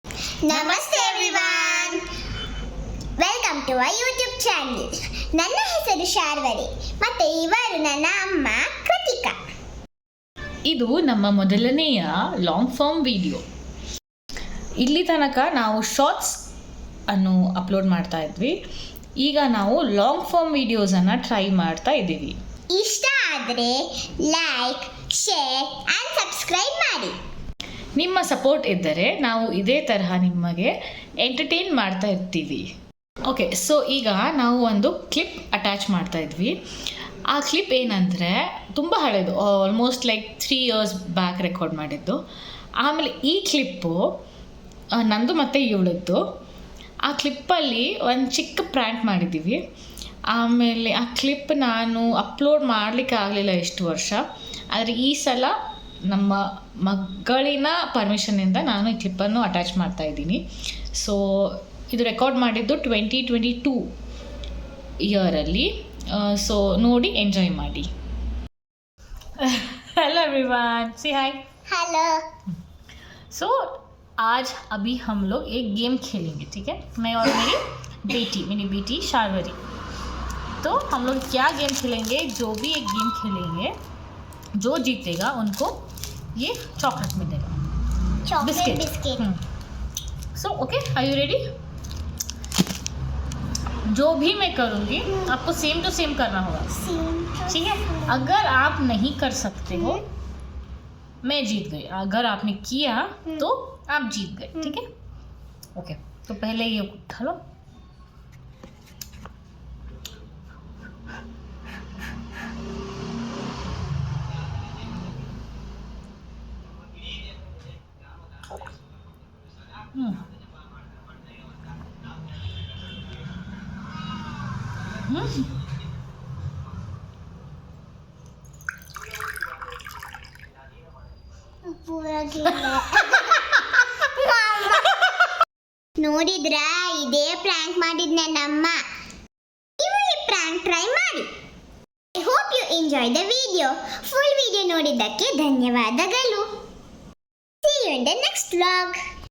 ನಮಸ್ತೆ everyone, welcome to our YouTube channel. ನನ್ನ ಹೆಸರು ಶಾರ್ವರಿ ಮತ್ತು ಇವರು ನನ್ನ ಅಮ್ಮ ಕೃತಿಕಾ. ಇದು ನಮ್ಮ ಮೊದಲನೆಯ ಲಾಂಗ್ ಫಾರ್ಮ್ ವಿಡಿಯೋ. ಇಲ್ಲಿ ತನಕ ನಾವು ಶಾರ್ಟ್ಸ್ ಅನ್ನು ಅಪ್ಲೋಡ್ ಮಾಡ್ತಾ ಇದ್ವಿ. ಈಗ ನಾವು ಲಾಂಗ್ ಫಾರ್ಮ್ ವಿಡಿಯೋಸನ್ನು ಟ್ರೈ ಮಾಡ್ತಾ ಇದ್ದೀವಿ. ಇಷ್ಟ ಆದರೆ ಲೈಕ್, ಶೇರ್ ಆ್ಯಂಡ್ ಸಬ್ಸ್ಕ್ರೈಬ್ ಮಾಡಿ. ನಿಮ್ಮ ಸಪೋರ್ಟ್ ಇದ್ದರೆ ನಾವು ಇದೇ ತರಹ ನಿಮಗೆ ಎಂಟರ್ಟೈನ್ ಮಾಡ್ತಾ ಇರ್ತೀವಿ. ಓಕೆ, ಸೊ ಈಗ ನಾವು ಒಂದು ಕ್ಲಿಪ್ ಅಟ್ಯಾಚ್ ಮಾಡ್ತಾ ಇದ್ವಿ. ಆ ಕ್ಲಿಪ್ ಏನಂದರೆ ತುಂಬ ಹಳೆಯದು, almost like 3 years back record ಮಾಡಿದ್ದು. ಆಮೇಲೆ ಈ ಕ್ಲಿಪ್ಪು ನಂದು ಮತ್ತು ಇವಳದ್ದು. ಆ ಕ್ಲಿಪ್ಪಲ್ಲಿ ಒಂದು ಚಿಕ್ಕ ಪ್ರ್ಯಾಂಕ್ ಮಾಡಿದ್ದೀವಿ. ಆಮೇಲೆ ಆ ಕ್ಲಿಪ್ ನಾನು ಅಪ್ಲೋಡ್ ಮಾಡಲಿಕ್ಕೆ ಆಗಲಿಲ್ಲ ಎಷ್ಟು ವರ್ಷ. ಆದರೆ ಈ ಸಲ ನಮ್ಮ ಮಗಳಿನ ಪರ್ಮಿಷನ್ನಿಂದ ನಾನು ಈ ಕ್ಲಿಪ್ಪನ್ನು ಅಟ್ಯಾಚ್ ಮಾಡ್ತಾ ಇದ್ದೀನಿ. ಸೊ ಇದು ರೆಕಾರ್ಡ್ ಮಾಡಿದ್ದು 2022 ಇಯರಲ್ಲಿ. ಸೊ ನೋಡಿ ಎಂಜಾಯ್ ಮಾಡಿ. हेलो एवरीवन, सी हाय. हेलो. सो आज अभी हम लोग एक गेम खेलेंगे, ठीक है? मैं और मेरी बेटी शार्वरी. तो हम लोग क्या गेम खेलेंगे, जो भी एक गेम खेलेंगे, जो जीतेगा उनको ये चॉकलेट मिलेगा, chocolate biscuit. So okay, are you ready? जो भी मैं करूँगी आपको सेम टू सेम करना होगा, ठीक है? अगर आप नहीं कर सकते हो मैं जीत गई, अगर आपने किया तो आप जीत गए, ठीक है? ओके, तो पहले ये उठा लो. ನೋಡಿದ್ರಾ, ಇದೇ ಪ್ರ್ಯಾಂಕ್ ಮಾಡಿದ್ ನನ್ನಮ್ಮ. ನೀವು ಈ ಪ್ರ್ಯಾಂಕ್ ಟ್ರೈ ಮಾಡಿ. I hope you enjoy the video. Full video ನೋಡಿದ್ದಕ್ಕೆ ಧನ್ಯವಾದಗಳು. See you in the next vlog.